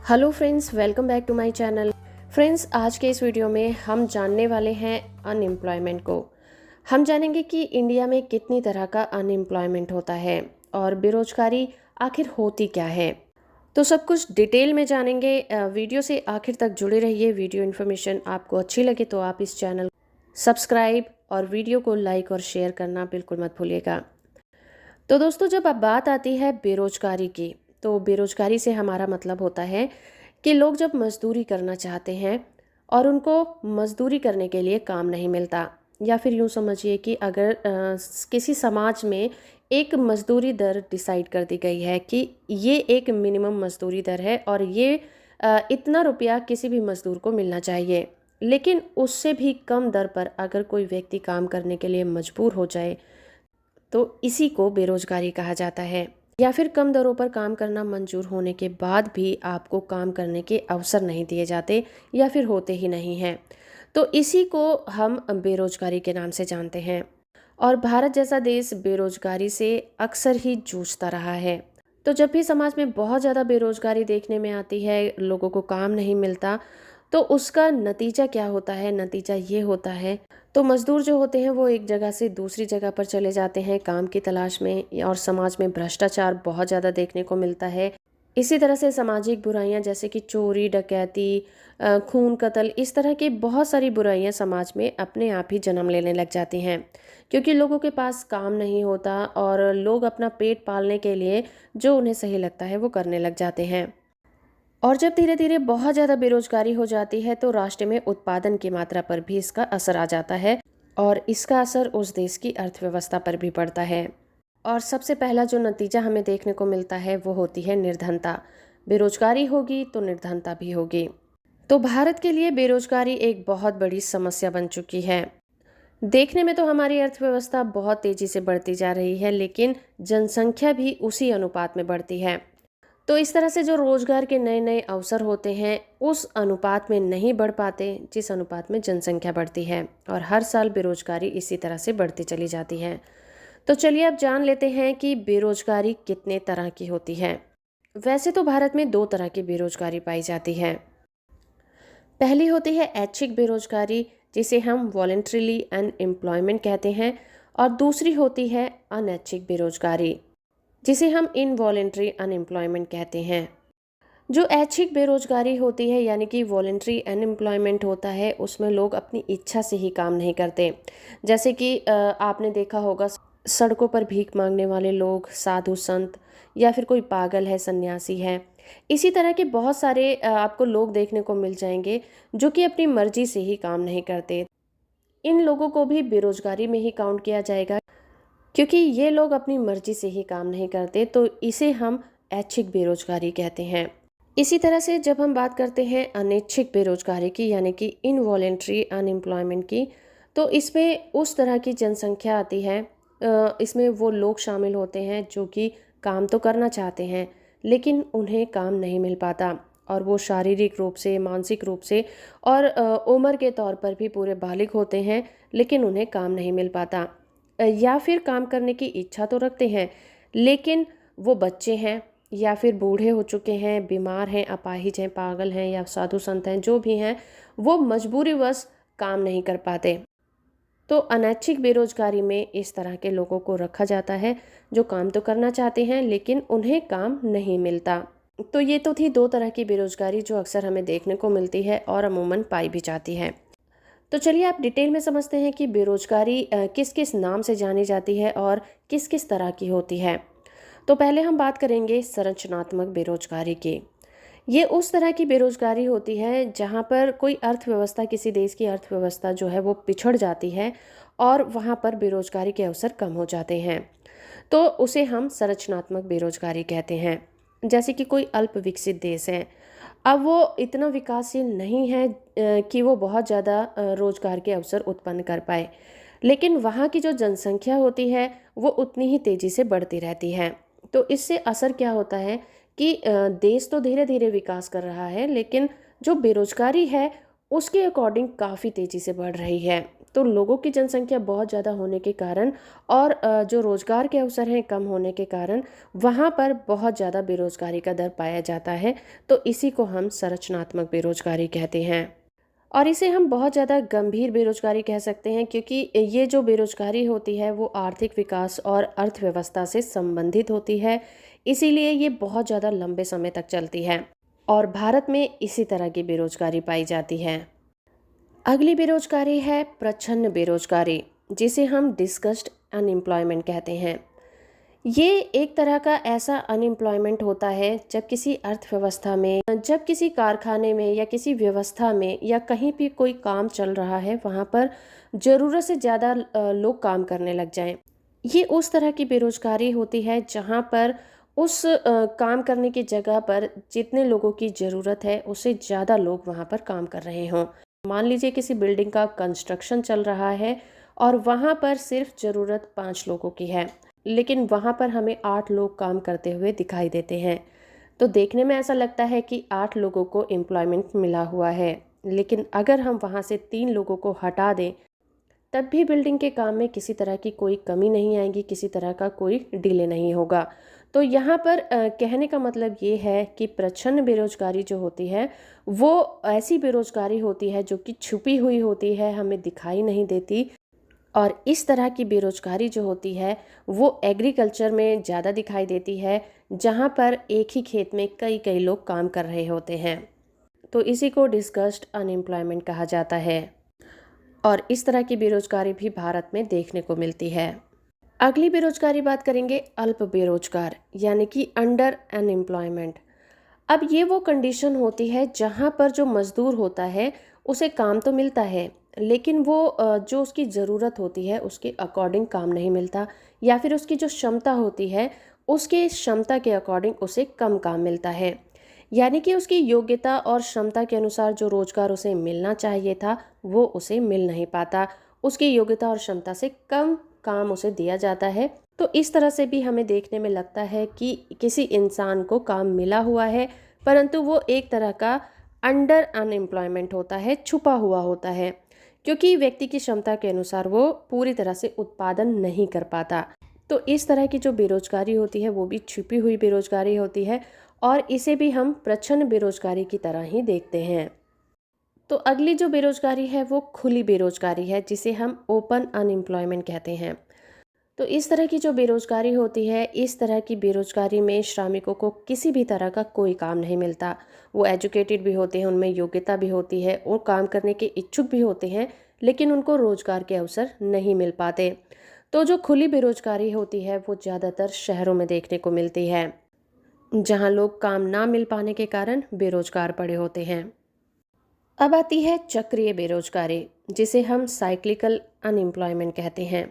Hello friends, welcome back to my channel. Friends, आज के इस वीडियो में हम जानने वाले हैं अनएम्प्लॉयमेंट को। हम जानेंगे कि इंडिया में कितनी तरह का अनएम्प्लॉयमेंट होता है और बेरोजगारी आखिर होती क्या है। तो सब कुछ डिटेल में जानेंगे। वीडियो से आखिर तक जुड़े रहिए। वीडियो इन्फॉर्मेशन आपको अच्छी लगे तो आप इस चैनल सब्सक्राइब और वीडियो को लाइक और शेयर करना बिल्कुल मत भूलिएगा। तो दोस्तों, जब अब बात आती है बेरोजगारी की, तो बेरोजगारी से हमारा मतलब होता है कि लोग जब मजदूरी करना चाहते हैं और उनको मजदूरी करने के लिए काम नहीं मिलता, या फिर यूँ समझिए कि अगर किसी समाज में एक मजदूरी दर डिसाइड कर दी गई है कि ये एक मिनिमम मजदूरी दर है और ये इतना रुपया किसी भी मजदूर को मिलना चाहिए, लेकिन उससे भी कम दर पर अगर कोई व्यक्ति काम करने के लिए मजबूर हो जाए तो इसी को बेरोजगारी कहा जाता है। या फिर कम दरों पर काम करना मंजूर होने के बाद भी आपको काम करने के अवसर नहीं दिए जाते या फिर होते ही नहीं हैं, तो इसी को हम बेरोजगारी के नाम से जानते हैं। और भारत जैसा देश बेरोजगारी से अक्सर ही जूझता रहा है। तो जब भी समाज में बहुत ज़्यादा बेरोजगारी देखने में आती है, लोगों को काम नहीं मिलता, तो उसका नतीजा क्या होता है? नतीजा ये होता है, तो मजदूर जो होते हैं वो एक जगह से दूसरी जगह पर चले जाते हैं काम की तलाश में, और समाज में भ्रष्टाचार बहुत ज़्यादा देखने को मिलता है। इसी तरह से सामाजिक बुराइयां जैसे कि चोरी, डकैती, खून, कत्ल, इस तरह की बहुत सारी बुराइयां समाज में अपने आप ही जन्म लेने लग जाती हैं, क्योंकि लोगों के पास काम नहीं होता और लोग अपना पेट पालने के लिए जो उन्हें सही लगता है वो करने लग जाते हैं। और जब धीरे धीरे बहुत ज़्यादा बेरोजगारी हो जाती है तो राष्ट्र में उत्पादन की मात्रा पर भी इसका असर आ जाता है, और इसका असर उस देश की अर्थव्यवस्था पर भी पड़ता है। और सबसे पहला जो नतीजा हमें देखने को मिलता है वो होती है निर्धनता। बेरोजगारी होगी तो निर्धनता भी होगी। तो भारत के लिए बेरोजगारी एक बहुत बड़ी समस्या बन चुकी है। देखने में तो हमारी अर्थव्यवस्था बहुत तेजी से बढ़ती जा रही है, लेकिन जनसंख्या भी उसी अनुपात में बढ़ती है। तो इस तरह से जो रोजगार के नए नए अवसर होते हैं उस अनुपात में नहीं बढ़ पाते जिस अनुपात में जनसंख्या बढ़ती है, और हर साल बेरोजगारी इसी तरह से बढ़ती चली जाती है। तो चलिए अब जान लेते हैं कि बेरोजगारी कितने तरह की होती है। वैसे तो भारत में दो तरह की बेरोजगारी पाई जाती है। पहली होती है ऐच्छिक बेरोजगारी, जिसे हम वॉलेंट्रीली अनएम्प्लॉयमेंट कहते हैं, और दूसरी होती है अनैच्छिक बेरोजगारी, जिसे हम इनवॉलेंट्री अनएम्प्लॉयमेंट कहते हैं। जो ऐच्छिक बेरोजगारी होती है यानी कि वॉलेंट्री अनएम्प्लॉयमेंट होता है, उसमें लोग अपनी इच्छा से ही काम नहीं करते। जैसे कि आपने देखा होगा सड़कों पर भीख मांगने वाले लोग, साधु संत, या फिर कोई पागल है, सन्यासी है। इसी तरह के बहुत सारे आपको लोग देखने को मिल जाएंगे जो कि अपनी मर्जी से ही काम नहीं करते। इन लोगों को भी बेरोजगारी में ही काउंट किया जाएगा, क्योंकि ये लोग अपनी मर्जी से ही काम नहीं करते, तो इसे हम ऐच्छिक बेरोजगारी कहते हैं। इसी तरह से जब हम बात करते हैं अनैच्छिक बेरोजगारी की यानी कि इनवॉलेंट्री अनएम्प्लॉयमेंट की, तो इसमें उस तरह की जनसंख्या आती है। इसमें वो लोग शामिल होते हैं जो कि काम तो करना चाहते हैं लेकिन उन्हें काम नहीं मिल पाता, और वो शारीरिक रूप से, मानसिक रूप से और उम्र के तौर पर भी पूरे बालिग होते हैं, लेकिन उन्हें काम नहीं मिल पाता। या फिर काम करने की इच्छा तो रखते हैं, लेकिन वो बच्चे हैं या फिर बूढ़े हो चुके हैं, बीमार हैं, अपाहिज हैं, पागल हैं या साधु संत हैं, जो भी हैं, वो मजबूरीवश काम नहीं कर पाते। तो अनैच्छिक बेरोजगारी में इस तरह के लोगों को रखा जाता है जो काम तो करना चाहते हैं लेकिन उन्हें काम नहीं मिलता। तो ये तो थी दो तरह की बेरोजगारी जो अक्सर हमें देखने को मिलती है और अमूमन पाई भी जाती है। तो चलिए आप डिटेल में समझते हैं कि बेरोजगारी किस किस नाम से जानी जाती है और किस किस तरह की होती है। तो पहले हम बात करेंगे संरचनात्मक बेरोजगारी की। ये उस तरह की बेरोजगारी होती है जहाँ पर कोई अर्थव्यवस्था, किसी देश की अर्थव्यवस्था जो है वो पिछड़ जाती है और वहाँ पर बेरोजगारी के अवसर कम हो जाते हैं, तो उसे हम संरचनात्मक बेरोजगारी कहते हैं। जैसे कि कोई अल्प विकसित देश है, अब वो इतना विकासशील नहीं है कि वो बहुत ज़्यादा रोजगार के अवसर उत्पन्न कर पाए, लेकिन वहाँ की जो जनसंख्या होती है वो उतनी ही तेज़ी से बढ़ती रहती है। तो इससे असर क्या होता है कि देश तो धीरे धीरे विकास कर रहा है, लेकिन जो बेरोजगारी है उसके अकॉर्डिंग काफ़ी तेज़ी से बढ़ रही है। तो लोगों की जनसंख्या बहुत ज़्यादा होने के कारण और जो रोज़गार के अवसर हैं कम होने के कारण वहाँ पर बहुत ज़्यादा बेरोज़गारी का दर पाया जाता है। तो इसी को हम संरचनात्मक बेरोज़गारी कहते हैं और इसे हम बहुत ज़्यादा गंभीर बेरोज़गारी कह सकते हैं, क्योंकि ये जो बेरोज़गारी होती है वो आर्थिक विकास और अर्थव्यवस्था से संबंधित होती है। इसीलिए ये बहुत ज़्यादा लंबे समय तक चलती है और भारत में इसी तरह की बेरोज़गारी पाई जाती है। अगली बेरोज़गारी है प्रच्छन्न बेरोज़गारी, जिसे हम डिस्कस्ड अनएम्प्लॉयमेंट कहते हैं। ये एक तरह का ऐसा अनएम्प्लॉयमेंट होता है जब किसी अर्थव्यवस्था में, जब किसी कारखाने में या किसी व्यवस्था में या कहीं भी कोई काम चल रहा है वहाँ पर ज़रूरत से ज़्यादा लोग काम करने लग जाएं। ये उस तरह की बेरोज़गारी होती है जहाँ पर उस काम करने की जगह पर जितने लोगों की ज़रूरत है उससे ज़्यादा लोग वहाँ पर काम कर रहे हों। मान लीजिए किसी बिल्डिंग का कंस्ट्रक्शन चल रहा है और वहाँ पर सिर्फ ज़रूरत 5 लोगों की है, लेकिन वहाँ पर हमें 8 लोग काम करते हुए दिखाई देते हैं। तो देखने में ऐसा लगता है कि 8 लोगों को एम्प्लॉयमेंट मिला हुआ है, लेकिन अगर हम वहाँ से 3 लोगों को हटा दें तब भी बिल्डिंग के काम में किसी तरह की कोई कमी नहीं आएगी, किसी तरह का कोई डिले नहीं होगा। तो यहाँ पर कहने का मतलब ये है कि प्रच्छन्न बेरोजगारी जो होती है वो ऐसी बेरोजगारी होती है जो कि छुपी हुई होती है, हमें दिखाई नहीं देती। और इस तरह की बेरोजगारी जो होती है वो एग्रीकल्चर में ज़्यादा दिखाई देती है, जहाँ पर एक ही खेत में कई कई लोग काम कर रहे होते हैं। तो इसी को डिस्कस्ड अनएम्प्लॉयमेंट कहा जाता है और इस तरह की बेरोजगारी भी भारत में देखने को मिलती है। अगली बेरोजगारी बात करेंगे अल्प बेरोजगार यानी कि अंडर अनएम्प्लॉयमेंट। अब ये वो कंडीशन होती है जहाँ पर जो मज़दूर होता है उसे काम तो मिलता है, लेकिन वो जो उसकी ज़रूरत होती है उसके अकॉर्डिंग काम नहीं मिलता, या फिर उसकी जो क्षमता होती है उसके क्षमता के अकॉर्डिंग उसे कम काम मिलता है। यानी कि उसकी योग्यता और क्षमता के अनुसार जो रोज़गार उसे मिलना चाहिए था वो उसे मिल नहीं पाता, उसकी योग्यता और क्षमता से कम काम उसे दिया जाता है। तो इस तरह से भी हमें देखने में लगता है कि किसी इंसान को काम मिला हुआ है परंतु वो एक तरह का अंडर अनएम्प्लॉयमेंट होता है, छुपा हुआ होता है, क्योंकि व्यक्ति की क्षमता के अनुसार वो पूरी तरह से उत्पादन नहीं कर पाता। तो इस तरह की जो बेरोजगारी होती है वो भी छुपी हुई बेरोजगारी होती है और इसे भी हम प्रच्छन्न बेरोजगारी की तरह ही देखते हैं। तो अगली जो बेरोजगारी है वो खुली बेरोजगारी है, जिसे हम ओपन अनएम्प्लॉयमेंट कहते हैं। तो इस तरह की जो बेरोजगारी होती है, इस तरह की बेरोजगारी में श्रमिकों को किसी भी तरह का कोई काम नहीं मिलता। वो एजुकेटेड भी होते हैं, उनमें योग्यता भी होती है, वो काम करने के इच्छुक भी होते हैं, लेकिन उनको रोजगार के अवसर नहीं मिल पाते। तो जो खुली बेरोजगारी होती है वो ज़्यादातर शहरों में देखने को मिलती है, जहाँ लोग काम ना मिल पाने के कारण बेरोजगार पड़े होते हैं। अब आती है चक्रीय बेरोजगारी, जिसे हम साइक्लिकल अनएम्प्लॉयमेंट कहते हैं।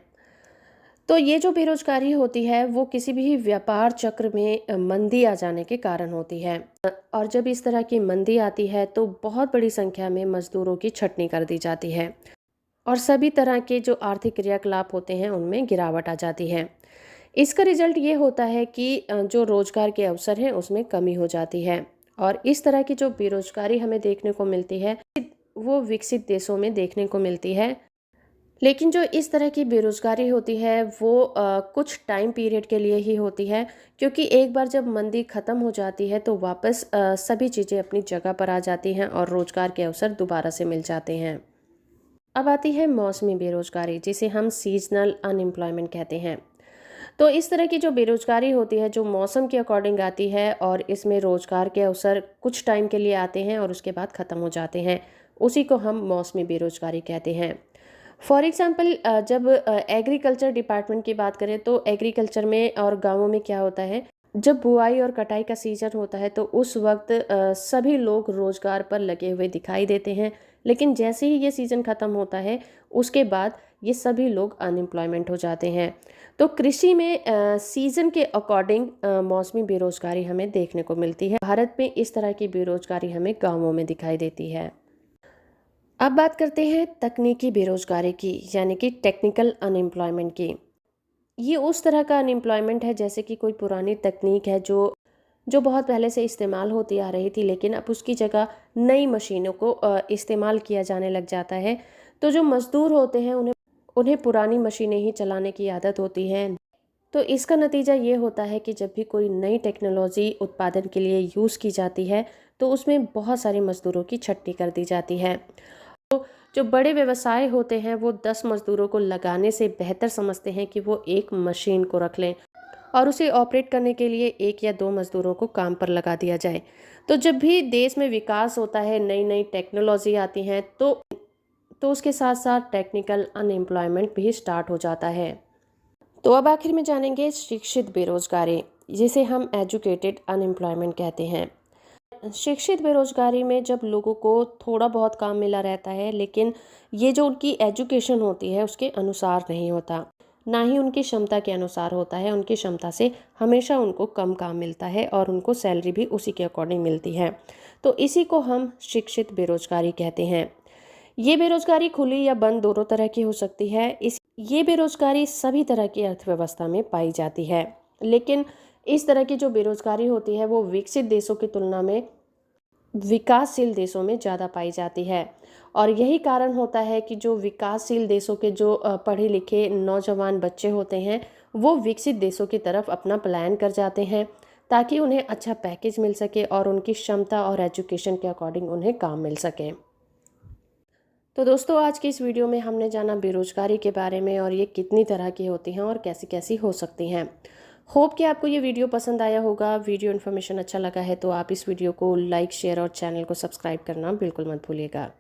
तो ये जो बेरोजगारी होती है वो किसी भी व्यापार चक्र में मंदी आ जाने के कारण होती है, और जब इस तरह की मंदी आती है तो बहुत बड़ी संख्या में मजदूरों की छटनी कर दी जाती है और सभी तरह के जो आर्थिक क्रियाकलाप होते हैं उनमें गिरावट आ जाती है। इसका रिजल्ट ये होता है कि जो रोजगार के अवसर हैं उसमें कमी हो जाती है और इस तरह की जो बेरोजगारी हमें देखने को मिलती है वो विकसित देशों में देखने को मिलती है। लेकिन जो इस तरह की बेरोजगारी होती है वो कुछ टाइम पीरियड के लिए ही होती है, क्योंकि एक बार जब मंदी ख़त्म हो जाती है तो वापस सभी चीज़ें अपनी जगह पर आ जाती हैं और रोजगार के अवसर दोबारा से मिल जाते हैं। अब आती है मौसमी बेरोजगारी, जिसे हम सीजनल अनएम्प्लॉयमेंट कहते हैं। तो इस तरह की जो बेरोजगारी होती है जो मौसम के अकॉर्डिंग आती है और इसमें रोजगार के अवसर कुछ टाइम के लिए आते हैं और उसके बाद ख़त्म हो जाते हैं, उसी को हम मौसमी बेरोजगारी कहते हैं। फॉर एग्ज़ाम्पल जब एग्रीकल्चर डिपार्टमेंट की बात करें तो एग्रीकल्चर में और गांवों में क्या होता है, जब बुआई और कटाई का सीज़न होता है तो उस वक्त सभी लोग रोज़गार पर लगे हुए दिखाई देते हैं, लेकिन जैसे ही ये सीज़न ख़त्म होता है उसके बाद ये सभी लोग अनएम्प्लॉयमेंट हो जाते हैं। तो कृषि में सीज़न के अकॉर्डिंग मौसमी बेरोज़गारी हमें देखने को मिलती है। भारत में इस तरह की बेरोज़गारी हमें गाँवों में दिखाई देती है। अब बात करते हैं तकनीकी बेरोजगारी की, यानी कि टेक्निकल अनएम्प्लॉयमेंट की। ये उस तरह का अनएम्प्लॉयमेंट है जैसे कि कोई पुरानी तकनीक है जो जो बहुत पहले से इस्तेमाल होती आ रही थी, लेकिन अब उसकी जगह नई मशीनों को इस्तेमाल किया जाने लग जाता है। तो जो मज़दूर होते हैं उन्हें उन्हें पुरानी मशीनें ही चलाने की आदत होती है। तो इसका नतीजा ये होता है कि जब भी कोई नई टेक्नोलॉजी उत्पादन के लिए यूज़ की जाती है तो उसमें बहुत सारे मज़दूरों की छँटनी कर दी जाती है। तो जो बड़े व्यवसाय होते हैं वो 10 मज़दूरों को लगाने से बेहतर समझते हैं कि वो एक मशीन को रख लें और उसे ऑपरेट करने के लिए 1 या 2 मज़दूरों को काम पर लगा दिया जाए। तो जब भी देश में विकास होता है, नई नई टेक्नोलॉजी आती हैं तो उसके साथ साथ टेक्निकल अनएम्प्लॉयमेंट भी स्टार्ट हो जाता है। तो अब आखिर में जानेंगे शिक्षित बेरोजगारी, जिसे हम एजुकेटेड अनएम्प्लॉयमेंट कहते हैं। शिक्षित बेरोजगारी में जब लोगों को थोड़ा बहुत काम मिला रहता है लेकिन ये जो उनकी एजुकेशन होती है उसके अनुसार नहीं होता, ना ही उनकी क्षमता के अनुसार होता है। उनकी क्षमता से हमेशा उनको कम काम मिलता है और उनको सैलरी भी उसी के अकॉर्डिंग मिलती है। तो इसी को हम शिक्षित बेरोजगारी कहते हैं। ये बेरोजगारी खुली या बंद दोनों तरह की हो सकती है। ये बेरोजगारी सभी तरह की अर्थव्यवस्था में पाई जाती है, लेकिन इस तरह की जो बेरोजगारी होती है वो विकसित देशों की तुलना में विकासशील देशों में ज़्यादा पाई जाती है। और यही कारण होता है कि जो विकासशील देशों के जो पढ़े लिखे नौजवान बच्चे होते हैं वो विकसित देशों की तरफ अपना पलायन कर जाते हैं ताकि उन्हें अच्छा पैकेज मिल सके और उनकी क्षमता और एजुकेशन के अकॉर्डिंग उन्हें काम मिल सके। तो दोस्तों, आज की इस वीडियो में हमने जाना बेरोजगारी के बारे में और ये कितनी तरह की होती हैं और कैसी कैसी हो सकती हैं। होप कि आपको ये वीडियो पसंद आया होगा। वीडियो इन्फॉर्मेशन अच्छा लगा है तो आप इस वीडियो को लाइक, शेयर और चैनल को सब्सक्राइब करना बिल्कुल मत भूलिएगा।